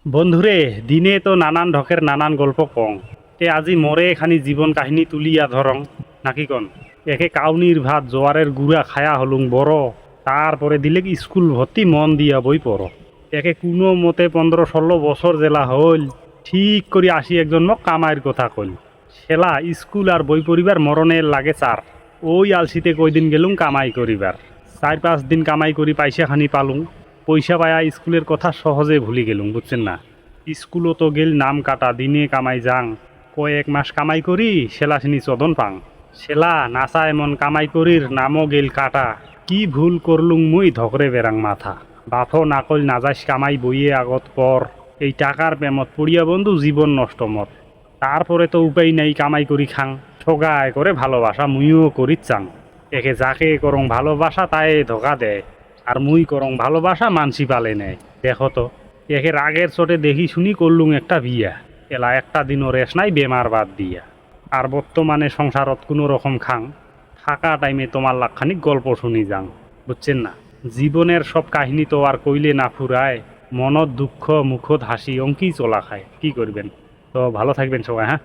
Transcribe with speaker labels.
Speaker 1: বন্ধুরে, দিনে তো নানান ঢকের নানান গল্প কং। আজি মরে খানি জীবন কাহিনী তুলিয়া ধরং নাকি কন। একে কাউনির ভাত জোয়ারের গুড়া খায়া হলুং বড়। তারপরে দিলে কি স্কুল ভর্তি মন দিয়া বই পড়। একে কোনো মতে 15-16 বছর জেলা হইল। ঠিক করি আসি একজন মোক কামাইয়ের কথা কইল। সেলা স্কুল আর বই পড়িবার মরণের লাগে চার। ওই আলসিতে কয়দিন গেলুম কামাই করিবার। 4-5 দিন কামাই করি পয়সা খানি পালুম। পয়সা পায়া স্কুলের কথা সহজে ভুলি গেলুম, বুঝছেন না। স্কুলও তো গেল নাম কাটা, দিনে কামাই যাং। কয়েক মাস কামাই করি সেলাখিনি চদন পাং। সেলা নাচা এমন কামাই করির নামও গেল কাটা। কি ভুল করলুম মুই ধকরে বেড়াং মাথা। বাফও না কইল না যাইস কামাই বইয়ে আগত পর। এই টাকার প্রেমত পড়িয়া বন্ধু জীবন নষ্ট মত। তারপরে তো উপায় নাই, কামাই করি খাং। ঠগায় করে ভালোবাসা মুইও করি চাং। একে যাকে করং ভালোবাসা তাই ধোকা দেয়। আর মুই করং ভালোবাসা মানসি পালে নেয়। দেখো তো, একে রাগের চোটে দেখি শুনি করলুম একটা বিয়া। এলা একটা দিনও রেশ নাই বেমার বাদ দিয়া। আর বর্তমানে সংসারত কোনো রকম খাং। থাকা টাইমে তোমার লাখখানিক গল্প শুনি যাং, বুঝছেন না। জীবনের সব কাহিনী তো আর কইলে না ফুরায়। মনত দুঃখ মুখত হাসি অঙ্কি চলা খায়, কি করবেন। তো ভালো থাকবেন সবাই, হ্যাঁ।